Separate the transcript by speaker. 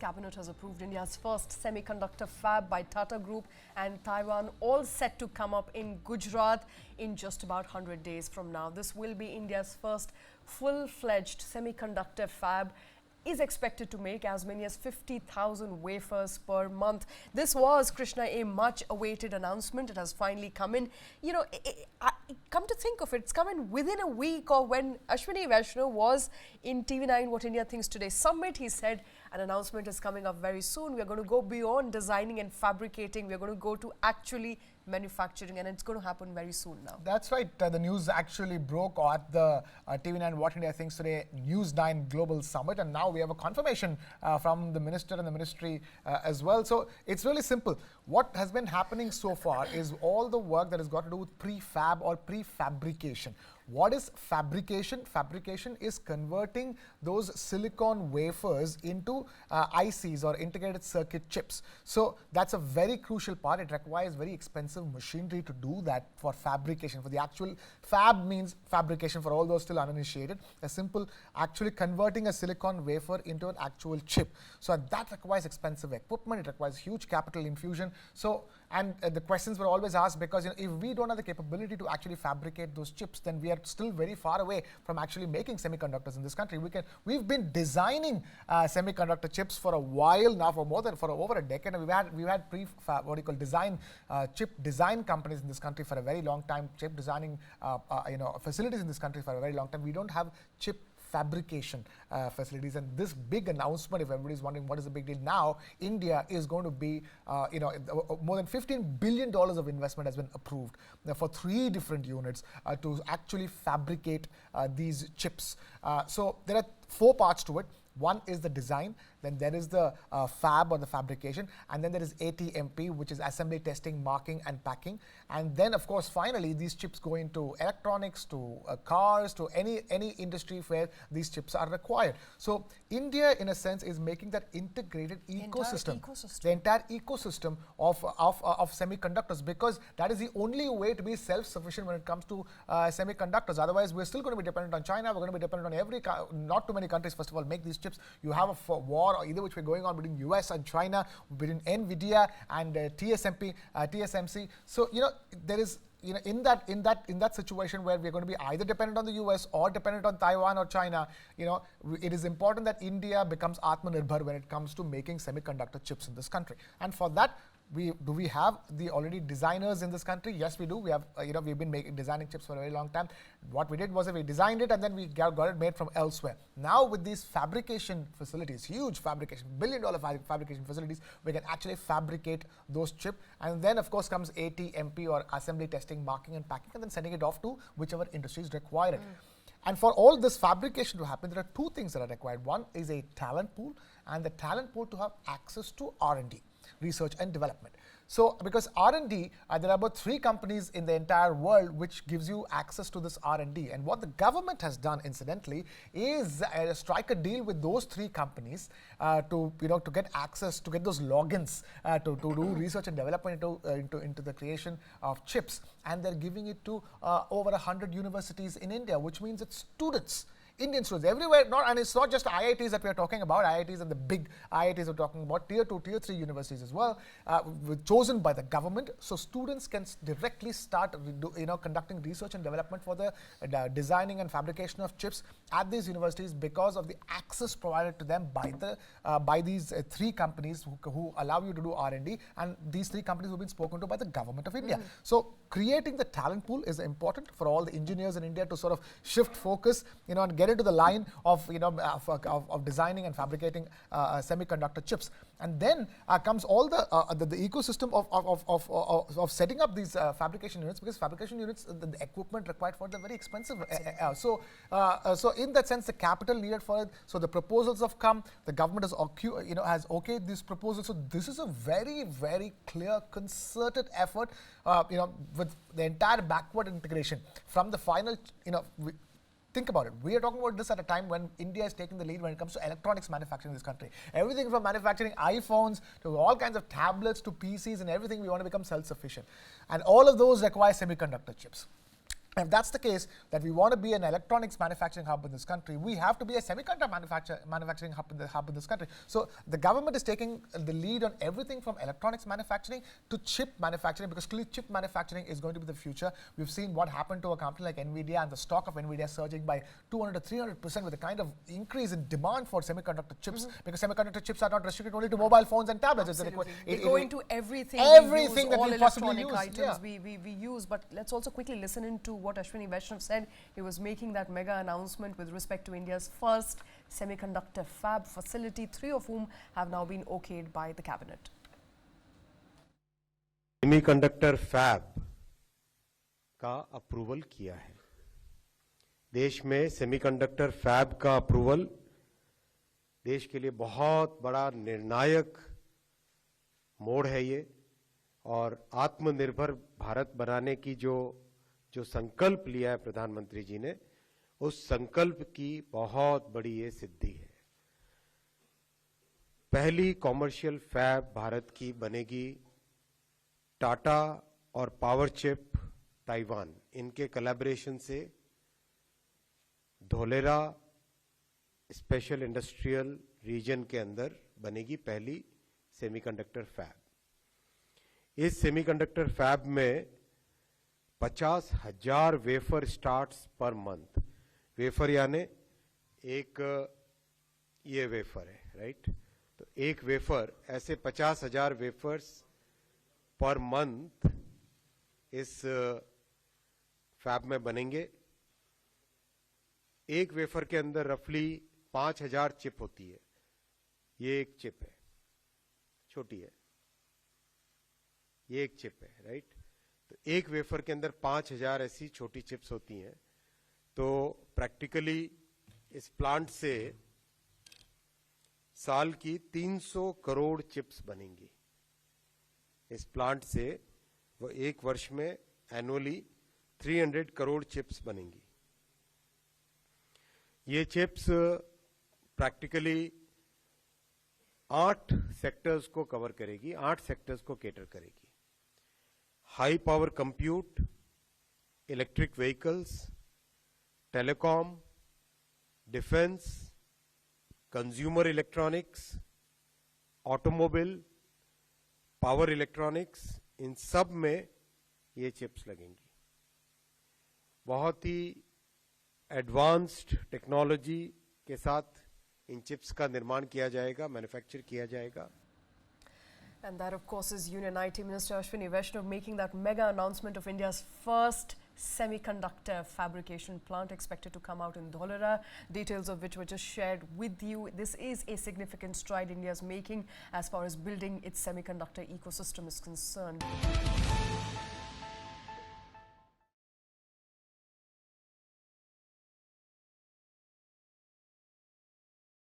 Speaker 1: Cabinet has approved India's first semiconductor fab by Tata Group and Taiwan, all set to come up in Gujarat in just about 100 days from now. This will be India's first full-fledged semiconductor fab, is expected to make as many as 50,000 wafers per month. This was, Krishna, a much-awaited announcement. It has finally come in. You know, come to think of it, it's come in within a week or when Ashwini Vaishnaw was in TV9 What India Thinks Today Summit. He said an announcement is coming up very soon. We are going to go beyond designing and fabricating. We are going to go to actually manufacturing, and it's going to happen very soon now.
Speaker 2: That's right. The news actually broke at the TV9 What India Thinks Today News 9 Global Summit, and now we have a confirmation from the minister and the ministry as well. So it's really simple. What has been happening so far is all the work that has got to do with prefab or prefabrication. What is fabrication? Fabrication is converting those silicon wafers into ICs or integrated circuit chips. So that's a very crucial part. It requires very expensive machinery to do that for fabrication. For the actual fab means fabrication for all those still uninitiated. A simple actually converting a silicon wafer into an actual chip. So that requires expensive equipment. It requires huge capital infusion. So and the questions were always asked because if we don't have the capability to actually fabricate those chips, then we are still very far away from actually making semiconductors in this country. We've been designing semiconductor chips for a while now, for over a decade. And we've had chip design companies in this country for a very long time. Chip designing facilities in this country for a very long time. We don't have chip fabrication facilities, and this big announcement, if everybody's wondering what is the big deal now, India is going to be, more than $15 billion of investment has been approved for 3 different units to actually fabricate these chips. So there are 4 parts to it. One is the design, then there is the fab or the fabrication, and then there is ATMP, which is assembly, testing, marking and packing. And then of course finally these chips go into electronics, to cars, to any industry where these chips are required. So India in a sense is making that integrated ecosystem. The entire ecosystem of semiconductors, because that is the only way to be self-sufficient when it comes to semiconductors. Otherwise we're still going to be dependent on China. We're going to be dependent on not too many countries first of all make these chips. You have a war or either which way going on between US and China, between NVIDIA and TSMC. So there is in that situation where we're going to be either dependent on the US or dependent on Taiwan or China, it is important that India becomes Atmanirbhar when it comes to making semiconductor chips in this country. And for that, do we have the already designers in this country? Yes, we do. We have, we've been designing chips for a very long time. What we did was we designed it and then we got it made from elsewhere. Now with these fabrication facilities, huge fabrication, billion-dollar fabrication facilities, we can actually fabricate those chips. And then of course comes ATMP or assembly, testing, marking and packing, and then sending it off to whichever industries require it. And for all this fabrication to happen, there are 2 things that are required. One is a talent pool, and the talent pool to have access to R&D. Research and development. So because R&D, there are about 3 companies in the entire world which gives you access to this R&D. And what the government has done, incidentally, is strike a deal with those 3 companies to get access, to get those logins to do research and development into the creation of chips. And they're giving it to over 100 universities in India, which means it's students. Indian students everywhere, and it's not just IITs that we are talking about, IITs and the big IITs we're talking about, tier 2, tier 3 universities as well, chosen by the government. So students can directly start conducting research and development for the designing and fabrication of chips at these universities because of the access provided to them by these 3 companies who allow you to do R&D, and these 3 companies have been spoken to by the government of India. So creating the talent pool is important for all the engineers in India to sort of shift focus, and get into the line of designing and fabricating semiconductor chips. And then comes all the ecosystem of setting up these fabrication units, because fabrication units, the equipment required for it are very expensive. So in that sense, the capital needed for it. So the proposals have come. The government has okayed these proposals. So this is a very, very clear, concerted effort. With the entire backward integration from the final. Think about it. We are talking about this at a time when India is taking the lead when it comes to electronics manufacturing in this country. Everything from manufacturing iPhones to all kinds of tablets to PCs and everything, we want to become self-sufficient. And all of those require semiconductor chips. If that's the case, that we want to be an electronics manufacturing hub in this country, we have to be a semiconductor manufacturing hub in this country. So the government is taking the lead on everything from electronics manufacturing to chip manufacturing, because clearly chip manufacturing is going to be the future. We've seen what happened to a company like NVIDIA, and the stock of NVIDIA surging by 200 to 300% with the kind of increase in demand for semiconductor chips, because semiconductor chips are not restricted only to mobile phones and tablets.
Speaker 1: They go into everything.
Speaker 2: Everything that
Speaker 1: all
Speaker 2: we possibly
Speaker 1: electronic
Speaker 2: use.
Speaker 1: items we use. But let's also quickly listen into what Ashwini Vaishnav said. He was making that mega announcement with respect to India's first semiconductor fab facility, 3 of whom have now been okayed by the cabinet.
Speaker 3: Semiconductor fab का approval किया है। देश में semiconductor fab का approval देश के लिए बहुत बड़ा निर्णायक मोड़ है ये, और आत्मनिर्भर भारत बनाने की जो संकल्प लिया है प्रधानमंत्री जी ने, उस संकल्प की बहुत बड़ी ये सिद्धि है। पहली कॉमर्शियल फैब भारत की बनेगी टाटा और पावर चिप ताइवान, इनके कोलैबोरेशन से धोलेरा स्पेशल इंडस्ट्रियल रीजन के अंदर बनेगी पहली सेमीकंडक्टर फैब। इस सेमीकंडक्टर फैब में 50,000 wafer starts per month. Wafer यानी एक ये वेफर है, राइट? तो एक वेफर, ऐसे 50,000 वेफर्स पर मंथ इस फैब में बनेंगे। एक वेफर के अंदर रफली 5,000 चिप होती है। ये एक चिप है, छोटी है, ये एक चिप है, राइट? तो एक वेफर के अंदर 5,000 ऐसी छोटी चिप्स होती हैं। तो प्रैक्टिकली इस प्लांट से साल की 300 करोड़ चिप्स बनेंगी। इस प्लांट से वो एक वर्ष में एनुअली 300 करोड़ चिप्स बनेंगी। ये चिप्स प्रैक्टिकली 8 सेक्टर्स को कवर करेगी, 8 सेक्टर्स को केटर करेगी। High power compute, electric vehicles, telecom, defence, consumer electronics, automobile, power electronics, इन सब में ये चिप्स लगेंगी। बहुत ही एडवांस्ड टेक्नोलॉजी के साथ इन चिप्स का निर्माण किया जाएगा, मैन्युफैक्चर किया जाएगा।
Speaker 1: And that, of course, is Union IT Minister Ashwini Vaishnav making that mega announcement of India's first semiconductor fabrication plant, expected to come out in Dholera, details of which were just shared with you. This is a significant stride India is making as far as building its semiconductor ecosystem is concerned.